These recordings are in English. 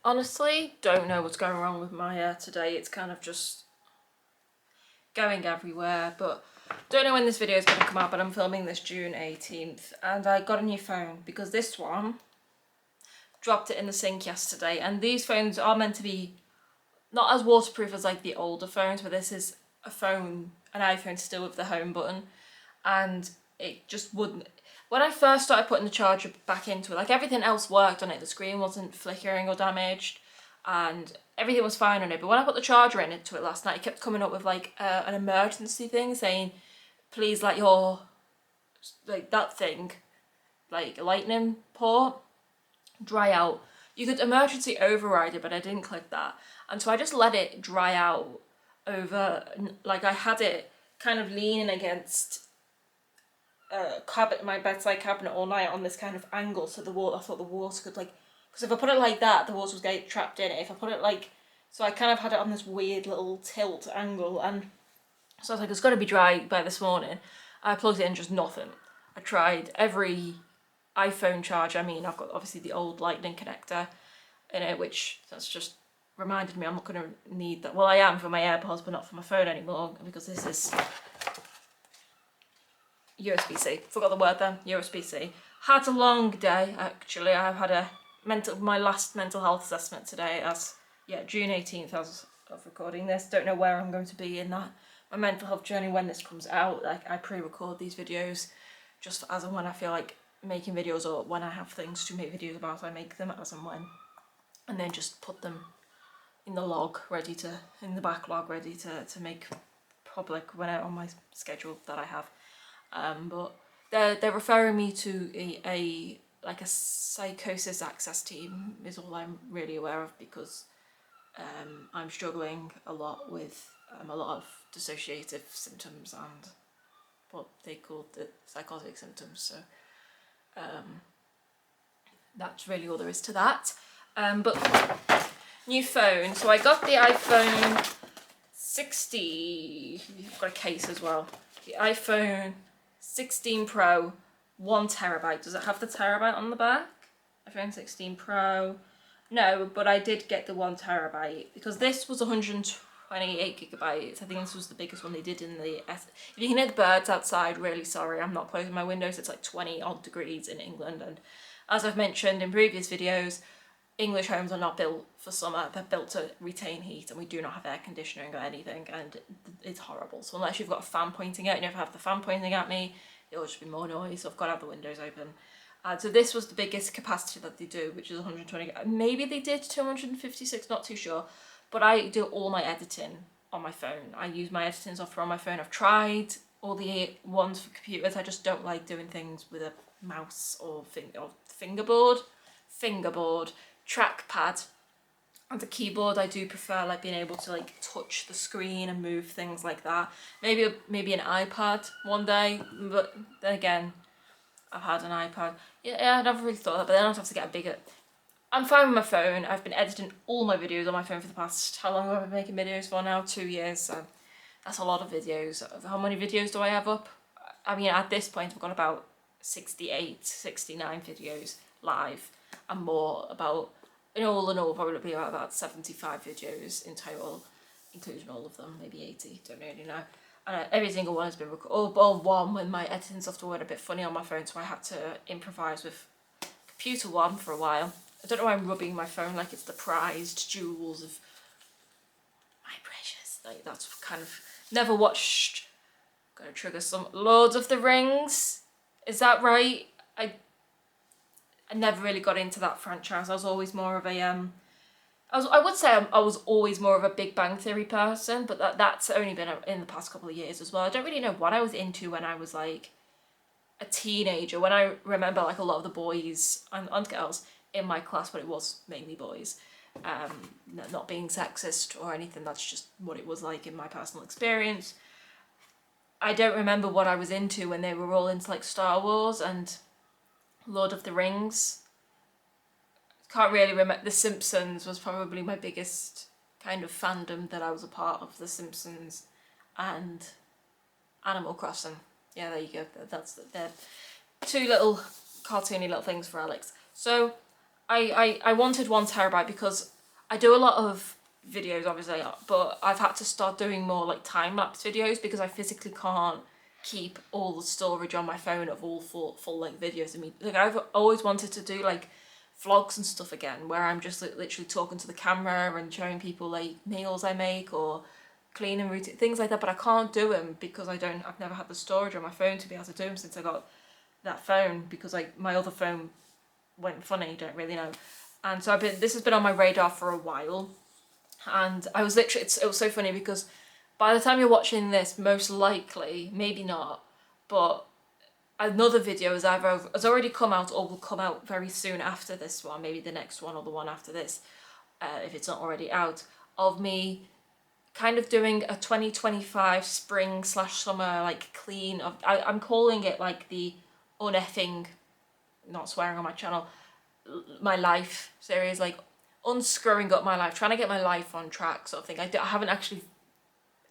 Honestly, don't know what's going wrong with my hair today. It's kind of just going everywhere, but don't know when this video is going to come out, but I'm filming this June 18th, and I got a new phone because this one dropped it in the sink yesterday, and these phones are meant to be not as waterproof as like the older phones, but this is a phone, an iPhone still with the home button, and it just wouldn't. When I first started putting the charger back into it, like everything else worked on it, the screen wasn't flickering or damaged, and everything was fine on it. But when I put the charger into it last night, it kept coming up with like an emergency thing saying, please let your, like that thing, like lightning port, dry out. You could emergency override it, but I didn't click that. And so I just let it dry out over, like I had it kind of leaning against cabinet, my bedside cabinet all night on this kind of angle, so the water, I thought the water could like, because if I put it like that, the water was getting trapped in it. If I put it like, so I kind of had it on this weird little tilt angle, and so I was like, it's got to be dry by this morning. I plugged it in, just nothing. I tried every iPhone charger. I mean, I've got obviously the old lightning connector in it, which that's just reminded me I'm not going to need that. Well, I am for my AirPods, but not for my phone anymore, because this is USB-C. Forgot the word then. USB-C. Had a long day, actually. I've had my last mental health assessment today, as June 18th as of recording this. Don't know where I'm going to be in that my mental health journey when this comes out. Like, I pre-record these videos just as and when I feel like making videos, or when I have things to make videos about, I make them as and when, and then just put them in the log, in the backlog, ready to make public when on my schedule that I have. But they're referring me to a psychosis access team is all I'm really aware of, because I'm struggling a lot with a lot of dissociative symptoms and what they call the psychotic symptoms. So that's really all there is to that. But new phone. So I got the iPhone 60. I've got a case as well. The iPhone 16 Pro, 1TB. Does it have the terabyte on the back? iPhone 16 Pro. No, but I did get the 1TB because this was 128 gigabytes. I think this was the biggest one they did in the If you can hear the birds outside, really sorry, I'm not closing my windows. It's like 20 odd degrees in England, and as I've mentioned in previous videos, English homes are not built for summer. They're built to retain heat, and we do not have air conditioning or anything, and it's horrible. So unless you've got a fan pointing at you, if I have the fan pointing at me, it'll just be more noise. So I've got to have the windows open. So this was the biggest capacity that they do, which is 120. Maybe they did 256, not too sure. But I do all my editing on my phone. I use my editing software on my phone. I've tried all the ones for computers. I just don't like doing things with a mouse or fingerboard, trackpad, and the keyboard. I do prefer like being able to like touch the screen and move things like that. Maybe an iPad one day, but then again, I've had an iPad. Yeah, I never really thought that, but then I'd have to get a bigger. I'm fine with my phone. I've been editing all my videos on my phone for the past, how long have I been making videos for now? 2 years, so that's a lot of videos. How many videos do I have up? I mean, at this point, I've got about 68, 69 videos live, and more about, in all, probably be about 75 videos in total, including all of them, maybe 80, don't really know. And every single one has been recorded, or one when my editing software went a bit funny on my phone, so I had to improvise with Computer One for a while. I don't know why I'm rubbing my phone like it's the prized jewels of my precious. Like, that's kind of, never watched, gonna trigger some, Lord of the Rings. Is that right? I never really got into that franchise. I was always more of a I would say I was always more of a Big Bang Theory person, but that's only been in the past couple of years as well. I don't really know what I was into when I was like a teenager. When I remember like a lot of the boys and girls in my class, but it was mainly boys, not being sexist or anything, that's just what it was like in my personal experience. I don't remember what I was into when they were all into like Star Wars and Lord of the Rings. Can't really remember. The Simpsons was probably my biggest kind of fandom that I was a part of. The Simpsons and Animal Crossing. Yeah, there you go. They're two little cartoony little things for Alex. So I wanted 1TB because I do a lot of videos obviously, but I've had to start doing more like time-lapse videos because I physically can't keep all the storage on my phone of all full length videos. I mean, like I've always wanted to do like vlogs and stuff again, where I'm just like, literally talking to the camera and showing people like meals I make or cleaning routine, things like that, but I can't do them because I've never had the storage on my phone to be able to do them since I got that phone, because like my other phone went funny, don't really know. And so this has been on my radar for a while, and I was literally, it was so funny because by the time you're watching this, most likely, maybe not, but another video has already come out or will come out very soon after this one, maybe the next one or the one after this, if it's not already out, of me kind of doing a 2025 spring/summer like clean of, I'm calling it like the uneffing, not swearing on my channel, my life series, like unscrewing up my life, trying to get my life on track sort of thing. I haven't actually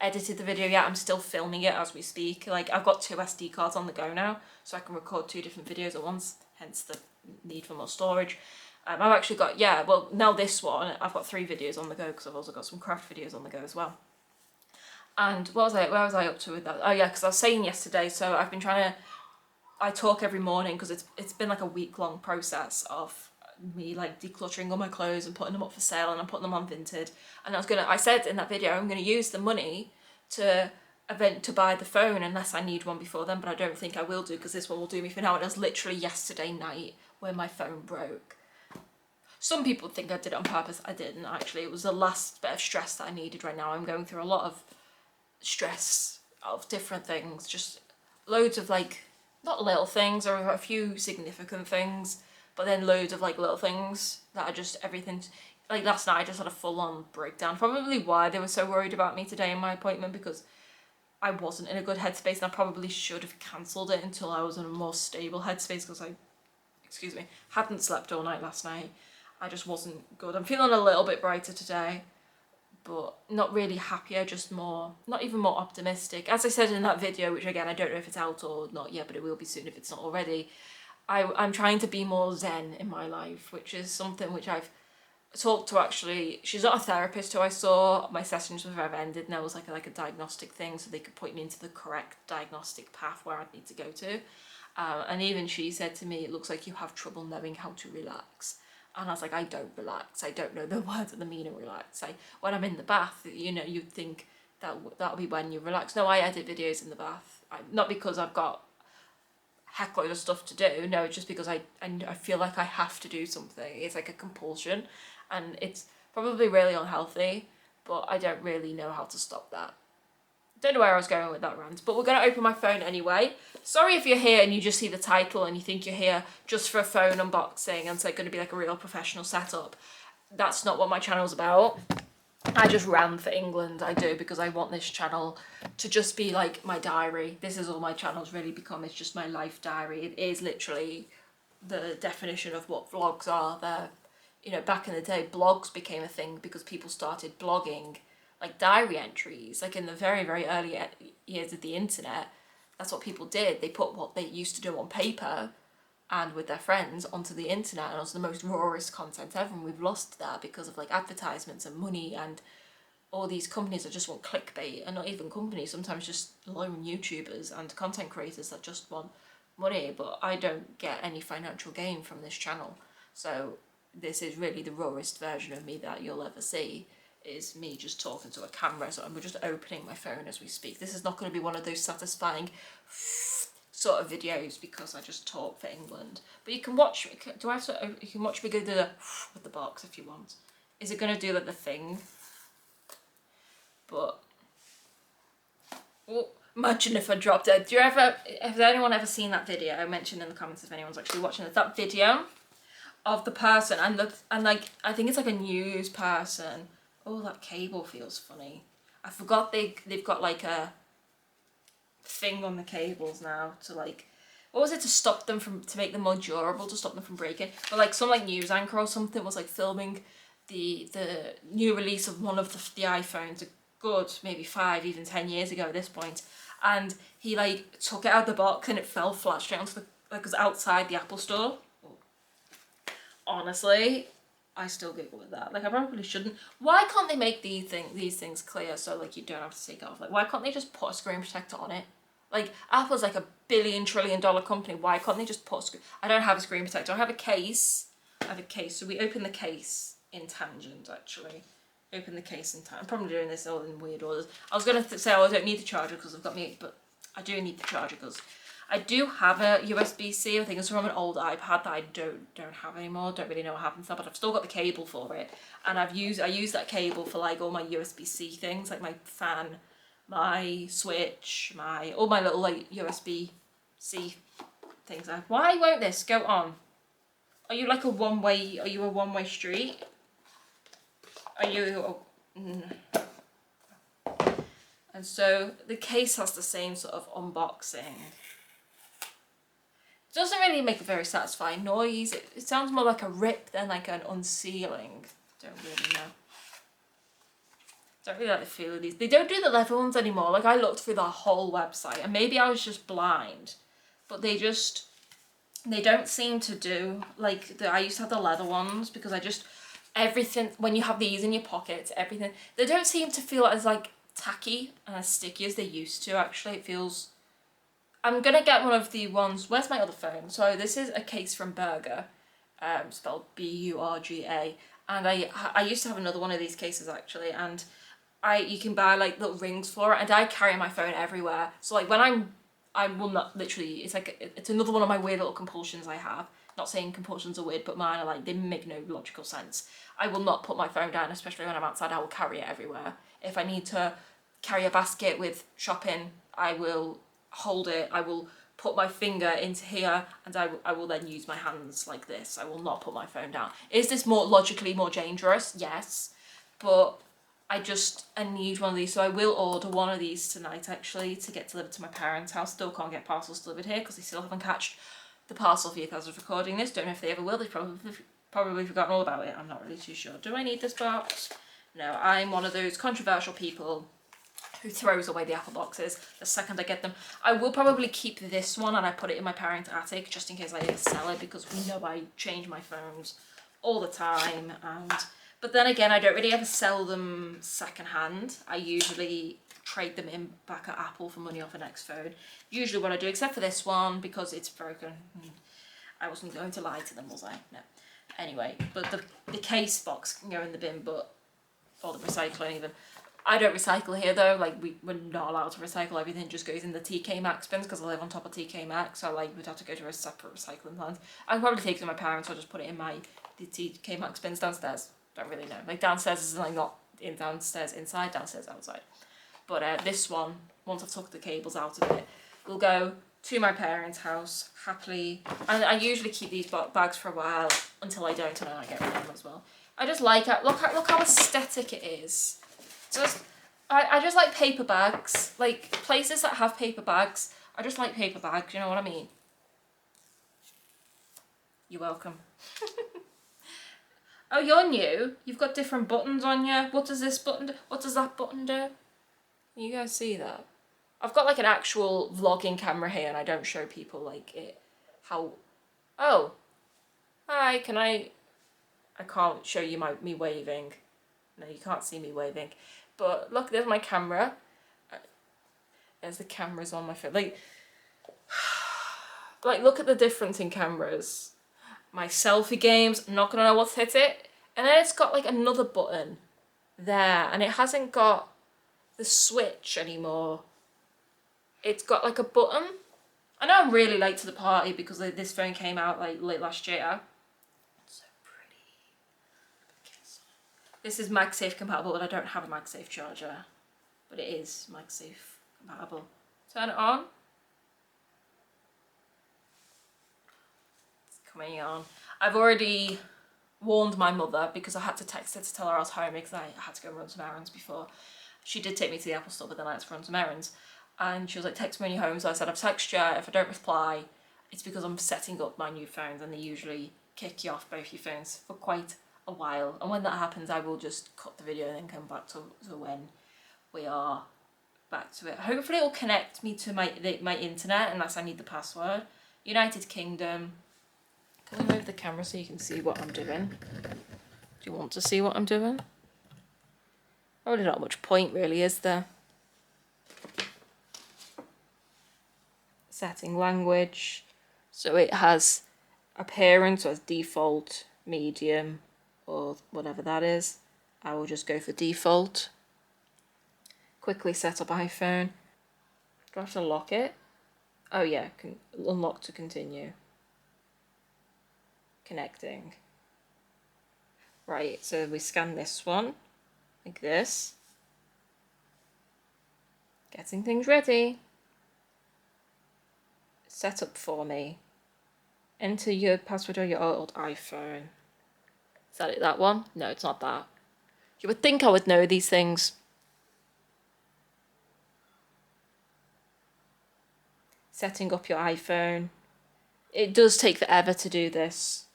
edited the video yet, I'm still filming it as we speak. Like I've got 2 SD cards on the go now, so I can record 2 different videos at once, hence the need for more storage. I've actually got, yeah, well now this one, I've got 3 videos on the go because I've also got some craft videos on the go as well. And where was I up to with that? Oh yeah, because I was saying yesterday, so I've been trying to, I talk every morning because it's been like a week-long process of me like decluttering all my clothes and putting them up for sale, and I'm putting them on Vinted. And I said in that video, I'm gonna use the money to buy the phone unless I need one before then, but I don't think I will do because this one will do me for now. And it was literally yesterday night when my phone broke. Some people think I did it on purpose. I didn't actually. It was the last bit of stress that I needed right now. I'm going through a lot of stress of different things, just loads of like, not little things, or a few significant things, but then loads of like little things that are just everything. Like last night I just had a full-on breakdown, probably why they were so worried about me today in my appointment, because I wasn't in a good headspace, and I probably should have cancelled it until I was in a more stable headspace, because I, excuse me, hadn't slept all night last night. I just wasn't good. I'm feeling a little bit brighter today, but not really happier, just more, not even more optimistic. As I said in that video, which again, I don't know if it's out or not yet, but it will be soon if it's not already, I'm trying to be more zen in my life, which is something which I've talked to, actually, she's not a therapist who I saw, my sessions with her have ended, and there was like a diagnostic thing, so they could point me into the correct diagnostic path where I'd need to go to. And even she said to me, it looks like you have trouble knowing how to relax. And I was like, I don't relax. I don't know the words of the meaning relax. When I'm in the bath, you know, you'd think that'll be when you relax. No, I edit videos in the bath. Not because I've got heckload of stuff to do. No, it's just because I feel like I have to do something. It's like a compulsion, and it's probably really unhealthy, but I don't really know how to stop that. Don't know where I was going with that rant, but we're going to open my phone anyway. Sorry if you're here and you just see the title and you think you're here just for a phone unboxing and it's like going to be like a real professional setup. That's not what my channel's about. I just ran for England, I do, because I want this channel to just be like my diary. This is all my channel's really become, it's just my life diary. It is literally the definition of what vlogs are. They're, you know, back in the day, blogs became a thing because people started blogging like diary entries, like in the very, very early years of the internet. That's what people did. They put what they used to do on paper and with their friends onto the internet, and it was the most rawest content ever, and we've lost that because of like advertisements and money and all these companies that just want clickbait, and not even companies, sometimes just lone YouTubers and content creators that just want money. But I don't get any financial gain from this channel, so this is really the rawest version of me that you'll ever see, is me just talking to a camera. So I'm just opening my phone as we speak. This is not going to be one of those satisfying sort of videos because I just talk for England. But you can watch, do I have to, you can watch me go do the with the box if you want. Is it going to do like the thing? But, well, imagine if I dropped it. Has anyone ever seen that video? I mentioned in the comments if anyone's actually watching it. That video of the person and like, I think it's like a news person. Oh, that cable feels funny. I forgot they've got like a thing on the cables now to like, what was it, to stop them from, to make them more durable, to stop them from breaking. But like some like news anchor or something was like filming the new release of one of the iPhones, a good maybe 5, even 10 years ago at this point, and he like took it out of the box and it fell flat straight onto the, like, it was outside the Apple store. Honestly, I still giggle at that. Like, I probably shouldn't. Why can't they make these things clear so, like, you don't have to take it off? Like, why can't they just put a screen protector on it? Like, Apple's like $1 billion trillion company. Why can't they just put a screen... I don't have a screen protector. I have a case. So we open the case in tangent, actually. Open the case in tangent. I'm probably doing this all in weird orders. I was going to say, oh, I don't need the charger because I've got me... But I do need the charger because... I do have a USB-C, I think it's from an old iPad that I don't have anymore, don't really know what happened to that, but I've still got the cable for it. And I use that cable for like all my USB-C things, like my fan, my switch, all my little like USB-C things. Why won't this go on? Are you like a one-way street? Are you... And so the case has the same sort of unboxing. It doesn't really make a very satisfying noise. It sounds more like a rip than like an unsealing. Don't really know. Don't really like the feel of these. They don't do the leather ones anymore. Like, I looked through the whole website and maybe I was just blind, but they don't seem to do like I used to have the leather ones because everything, when you have these in your pockets, everything, they don't seem to feel as like tacky and as sticky as they used to. Actually, it feels... I'm gonna get one of the ones... Where's my other phone? So this is a case from Burger, spelled B-U-R-G-A, and I used to have another one of these cases actually, and you can buy like little rings for it, and I carry my phone everywhere. So like when I will not literally... It's another one of my weird little compulsions I have. Not saying compulsions are weird, but mine are like, they make no logical sense. I will not put my phone down, especially when I'm outside. I will carry it everywhere. If I need to carry a basket with shopping, I will hold it. I will put my finger into here, and I will then use my hands like this. I will not put my phone down. Is this logically more dangerous? Yes, but I need one of these, so I will order one of these tonight actually to get delivered to my parents' house. Still can't get parcels delivered here because they still haven't catched the parcel vehicle as of recording this. Don't know if they ever will. They've probably forgotten all about it. I'm not really too sure. Do I need this box? No, I'm one of those controversial people who throws away the Apple boxes the second I get them. I will probably keep this one and I put it in my parents' attic just in case I ever sell it, because we know I change my phones all the time. But then again, I don't really ever sell them secondhand. I usually trade them in back at Apple for money off the next phone. Usually what I do, except for this one because it's broken. I wasn't going to lie to them, was I? No. Anyway, but the case box can go in the bin, or the recycling even. I don't recycle here though, like we're not allowed to recycle. Everything just goes in the TK Maxx bins because I live on top of TK Maxx, so like we'd have to go to a separate recycling plant. I could probably take it to my parents or just put it in the TK Maxx bins downstairs. Don't really know. Like downstairs is like not in downstairs inside, downstairs outside. But this one, once I've took the cables out of it, will go to my parents' house happily. And I usually keep these bags for a while until I don't, and then I get rid of them as well. I just like it. Look how aesthetic it is. I just like paper bags. Like places that have paper bags. I just like paper bags. You know what I mean? You're welcome. Oh, you're new. You've got different buttons on you. What does this button do? What does that button do? Can you guys see that? I've got like an actual vlogging camera here, and I don't show people like it. How? Oh, hi. Can I can't show you me waving. No, you can't see me waving. But look, there's my camera. There's the cameras on my phone. Like look at the difference in cameras. My selfie games, I'm not gonna know what to hit it. And then it's got like another button there, and it hasn't got the switch anymore. It's got like a button. I know I'm really late to the party because this phone came out like late last year. So pretty. This is MagSafe compatible, but I don't have a MagSafe charger. But it is MagSafe compatible. Turn it on. It's coming on. I've already warned my mother because I had to text her to tell her I was home because I had to go run some errands before. She did take me to the Apple store, but then I had to run some errands. And she was like, text me when you're home. So I said, I've texted you. If I don't reply, it's because I'm setting up my new phones, and they usually kick you off both your phones for quite a while. And when that happens, I will just cut the video and then come back to when we are back to it. Hopefully it will connect me to my internet unless I need the password. United Kingdom. Can we move the camera so you can see what I'm doing? Do you want to see what I'm doing? Probably not much point really, is there? Setting language. So it has appearance as default, medium, or whatever that is. I will just go for default. Quickly set up iPhone. Do I have to lock it? Oh yeah, unlock to continue. Connecting. Right, so we scan this one, like this. Getting things ready. Set up for me. Enter your password on your old iPhone. Is that it, that one? No, it's not that. You would think I would know these things. Setting up your iPhone. It does take forever to do this.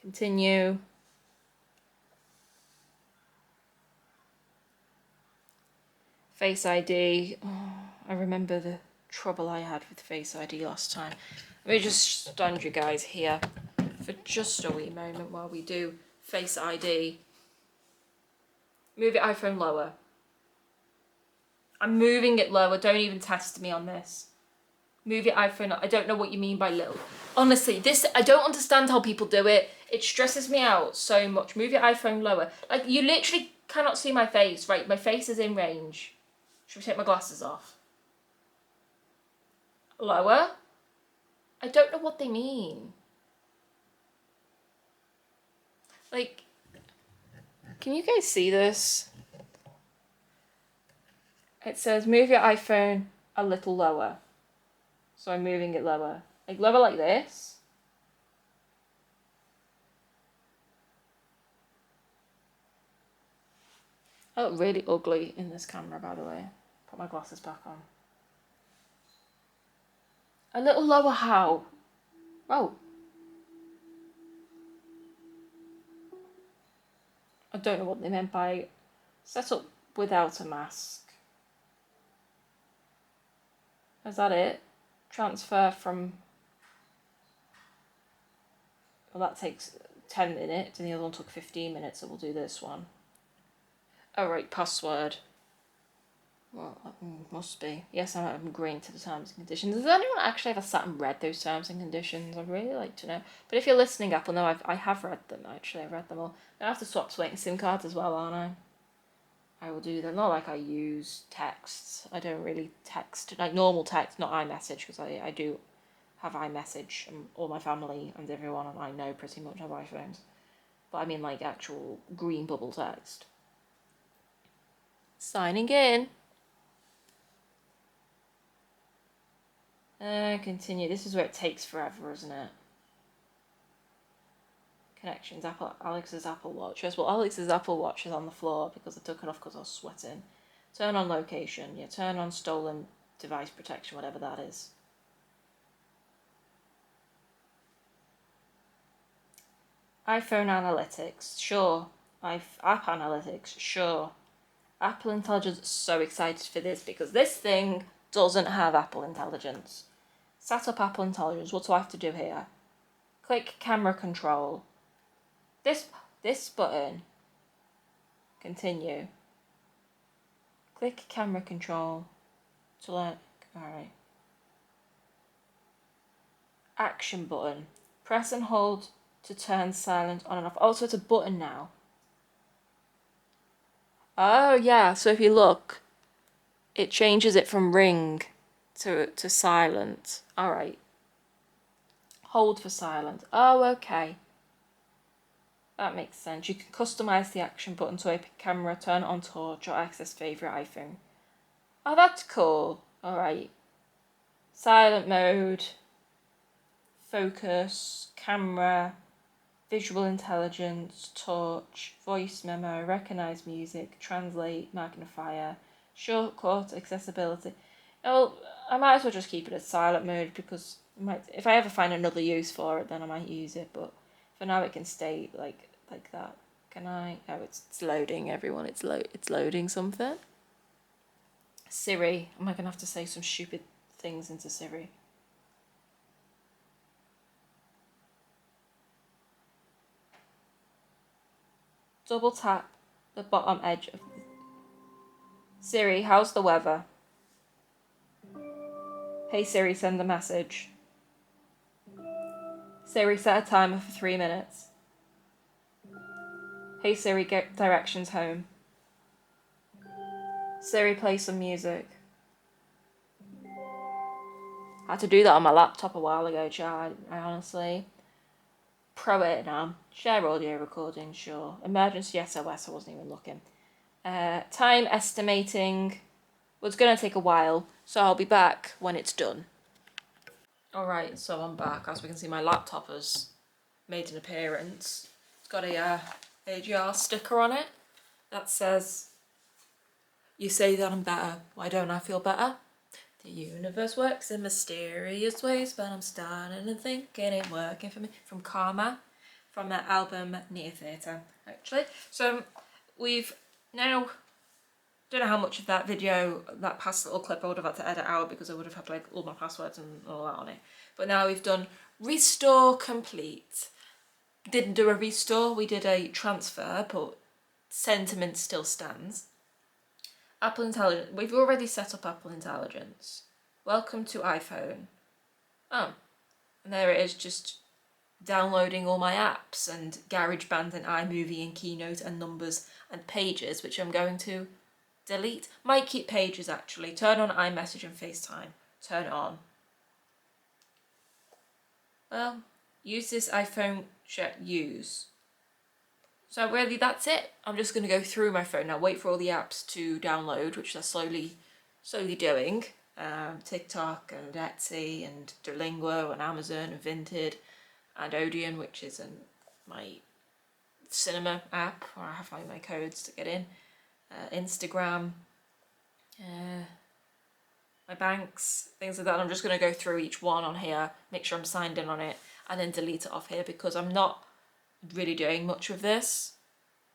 Continue. Face ID. Oh, I remember the trouble I had with Face ID last time. Let me just stand you guys here for just a wee moment while we do Face ID. Move your iPhone lower. I'm moving it lower. Don't even test me on this. Move your iPhone. I don't know what you mean by little. Honestly, I don't understand how people do it. It stresses me out so much. Move your iPhone lower. Like, you literally cannot see my face, right? My face is in range. Should we take my glasses off? Lower? I don't know what they mean. Like, can you guys see this? It says move your iPhone a little lower. So I'm moving it lower. Like, lower like this. I look really ugly in this camera, by the way. Put my glasses back on. A little lower how? Oh. I don't know what they meant by set up without a mask. Is that it? Transfer from... Well, that takes 10 minutes and the other one took 15 minutes, so we'll do this one. Oh, right, password. Well, must be. Yes, I'm agreeing to the terms and conditions. Does anyone actually ever sat and read those terms and conditions? I'd really like to know. But if you're listening, Apple, no, I have read them, actually. I've read them all. I have to swap swing SIM cards as well, aren't I? I will do that. Not like I use texts. I don't really text. Like normal text, not iMessage, because I do have iMessage. And all my family and everyone I know pretty much have iPhones. But I mean like actual green bubble text. Signing in. Continue. This is where it takes forever, isn't it? Connections. Alex's Apple Watch. Yes, well, Alex's Apple Watch is on the floor because I took it off because I was sweating. Turn on location. Yeah, turn on stolen device protection, whatever that is. iPhone analytics. Sure. App analytics. Sure. Apple Intelligence. So excited for this because this thing doesn't have Apple Intelligence. Set up Apple Intelligence. What do I have to do here? Click camera control. This button. Continue. Click camera control to alright. Action button. Press and hold to turn silent on and off. Oh, so it's a button now. Oh yeah, so if you look, it changes it from ring to silent. Alright. Hold for silent. Oh, okay. That makes sense. You can customize the action button to open camera, turn on torch, or access favorite iPhone. Oh, that's cool. Alright. Silent mode. Focus. Camera. Visual intelligence. Torch. Voice memo. Recognize music. Translate. Magnifier. Shortcut. Accessibility. Oh, I might as well just keep it as silent mode because if I ever find another use for it, then I might use it. But for now, it can stay like that. Can I? Oh, it's loading, everyone. It's loading something. Siri. Am I gonna have to say some stupid things into Siri. Double tap the bottom edge of the... Siri, how's the weather? Hey Siri, send a message. Siri, set a timer for 3 minutes. Hey Siri, get directions home. Siri, play some music. I had to do that on my laptop a while ago, chat. I honestly... Pro it now. Share audio recording, sure. Emergency SOS, I wasn't even looking. Time estimating. Well, it's going to take a while, so I'll be back when it's done. Alright, so I'm back. As we can see, my laptop has made an appearance. It's got a AGR sticker on it that says, "You say that I'm better. Why don't I feel better? The universe works in mysterious ways, but I'm starting to think it ain't working for me." From Karma, from their album Near Theatre, actually. So we've now, don't know how much of that video, that past little clip I would have had to edit out because I would have had like all my passwords and all that on it. But now we've done restore complete. Didn't do a restore, we did a transfer, but sentiment still stands. Apple Intelligence. We've already set up Apple Intelligence. Welcome to iPhone. Oh, and there it is, just downloading all my apps and GarageBand and iMovie and Keynote and Numbers and Pages, which I'm going to delete. Might keep Pages actually. Turn on iMessage and FaceTime. Turn it on. Well, use this iPhone use. So really that's it. I'm just going to go through my phone now, wait for all the apps to download, which they're slowly doing. TikTok and Etsy and Duolingo and Amazon and Vinted and Odeon, which is my cinema app where I have my codes to get in. Instagram, my banks, things like that. I'm just going to go through each one on here, make sure I'm signed in on it, and then delete it off here because I'm not really doing much with this.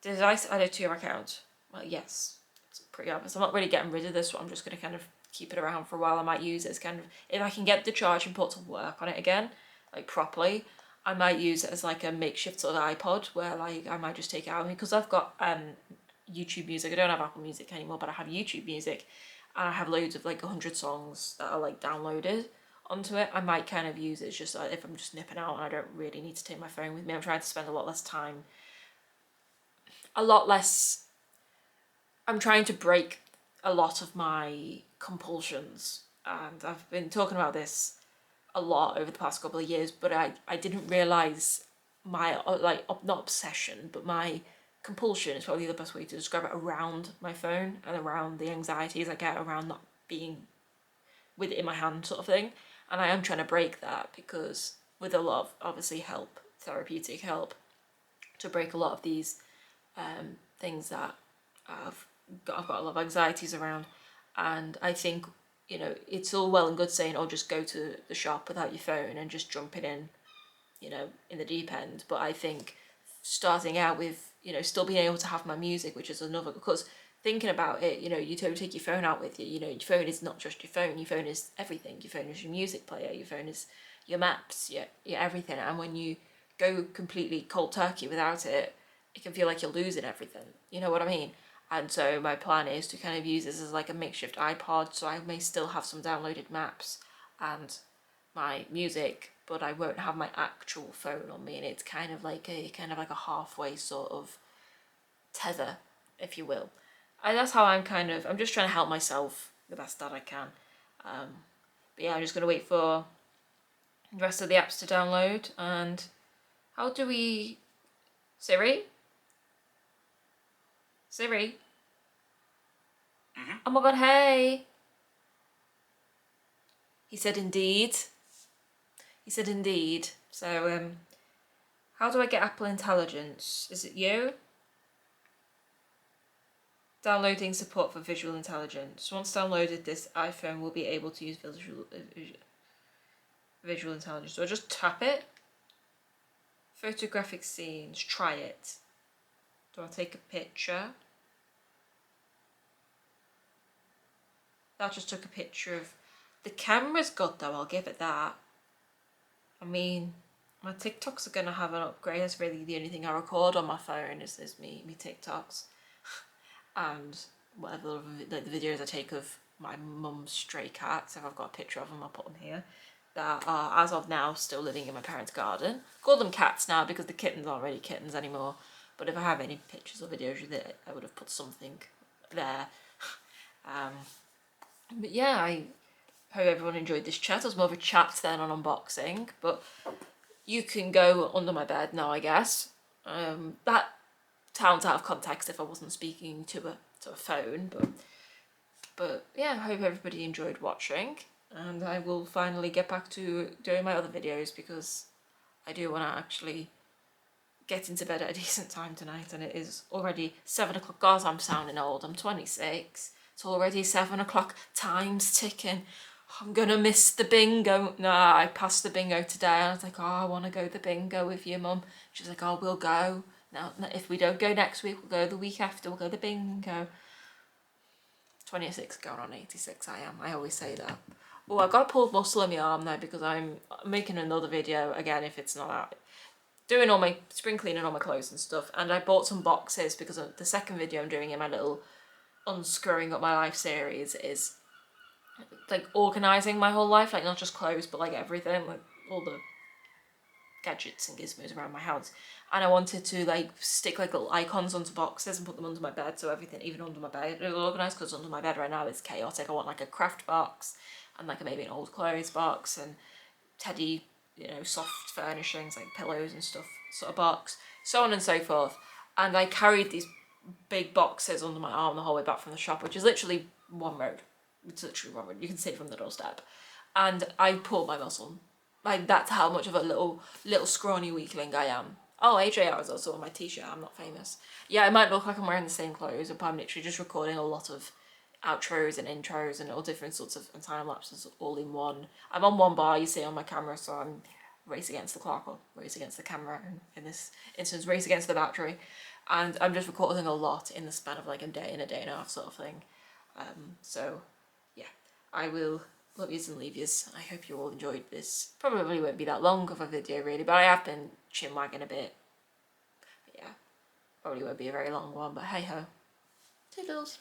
Did I add it to your account? Well, yes. It's pretty obvious. I'm not really getting rid of this, but I'm just going to kind of keep it around for a while. I might use it as kind of, if I can get the charging port to work on it again, like properly, I might use it as like a makeshift sort of iPod where like I might just take it out because I've got YouTube Music. I don't have Apple Music anymore, but I have YouTube Music and I have loads of like 100 songs that are like downloaded onto it. I might kind of use it as just if I'm just nipping out and I don't really need to take my phone with me. I'm trying to spend a lot less time. I'm trying to break a lot of my compulsions, and I've been talking about this a lot over the past couple of years, but I didn't realise my, like, not obsession, but my compulsion is probably the best way to describe it, around my phone and around the anxieties I get around not being with it in my hand sort of thing. And I am trying to break that because with a lot of, obviously, help, therapeutic help, to break a lot of these things that I've got a lot of anxieties around. And I think, you know, it's all well and good saying, oh, just go to the shop without your phone and just jumping in, you know, in the deep end. But I think starting out with, you know, still being able to have my music, which is another, because thinking about it, you know, you don't take your phone out with you. You know, your phone is not just your phone is everything. Your phone is your music player, your phone is your maps, your everything. And when you go completely cold turkey without it, it can feel like you're losing everything. You know what I mean? And so my plan is to kind of use this as like a makeshift iPod, so I may still have some downloaded maps and my music, but I won't have my actual phone on me, and it's kind of like a halfway sort of tether, if you will. And that's how I'm just trying to help myself the best that I can. But yeah, I'm just gonna wait for the rest of the apps to download. And how do we... Siri? Siri? Oh my god, hey! He said indeed. He said indeed. So, how do I get Apple Intelligence? Is it you? Downloading support for visual intelligence. Once downloaded, this iPhone will be able to use visual intelligence. So I just tap it. Photographic scenes. Try it. Do I take a picture? That just took a picture of The camera's good though, I'll give it that. I mean, my TikToks are gonna have an upgrade. That's really the only thing I record on my phone is me TikToks. And whatever like the videos I take of my mum's stray cats, if I've got a picture of them, I'll put them here, that are, as of now, still living in my parents' garden. Call them cats now because the kittens aren't really kittens anymore. But if I have any pictures or videos with it, I would have put something there. But yeah, I hope everyone enjoyed this chat. It was more of a chat than an unboxing, but you can go under my bed now, I guess. That sounds out of context if I wasn't speaking to a phone, but yeah, I hope everybody enjoyed watching, and I will finally get back to doing my other videos because I do want to actually get into bed at a decent time tonight, and it is already 7 o'clock. God, I'm sounding old. I'm 26. It's already 7 o'clock. Time's ticking. I'm gonna miss the bingo. Nah, I passed the bingo today. I was like, oh, I want to go to the bingo with you, Mum. She's like, oh, we'll go. Now, if we don't go next week, we'll go the week after. We'll go to the bingo. 26 going on 86 I am. I always say that. Oh, I've got a pulled muscle in my arm now because I'm making another video, again, if it's not out, doing all my spring cleaning all my clothes and stuff, and I bought some boxes because the second video I'm doing in my little unscrewing up my life series is like organising my whole life, like not just clothes but like everything, like all the gadgets and gizmos around my house. And I wanted to like stick like little icons onto boxes and put them under my bed, so everything, even under my bed, is organised, because under my bed right now is chaotic. I want like a craft box and like maybe an old clothes box and teddy, you know, soft furnishings like pillows and stuff sort of box, so on and so forth. And I carried these big boxes under my arm the whole way back from the shop, which is literally one road. It's literally one road. You can see it from the doorstep. And I pulled my muscle. Like, that's how much of a little scrawny weakling I am. Oh, AJR is also on my t-shirt. I'm not famous. Yeah, it might look like I'm wearing the same clothes, but I'm literally just recording a lot of outros and intros and all different sorts of time lapses all in one. I'm on one bar, you see on my camera, so I'm race against the clock, or race against the camera, and in this instance race against the battery, and I'm just recording a lot in the span of like a day and a half sort of thing. So yeah, I will love yous and leave yous. I hope you all enjoyed this. Probably won't be that long of a video really, but I have been chin wagging a bit. But yeah, probably won't be a very long one, but hey ho. Toodles.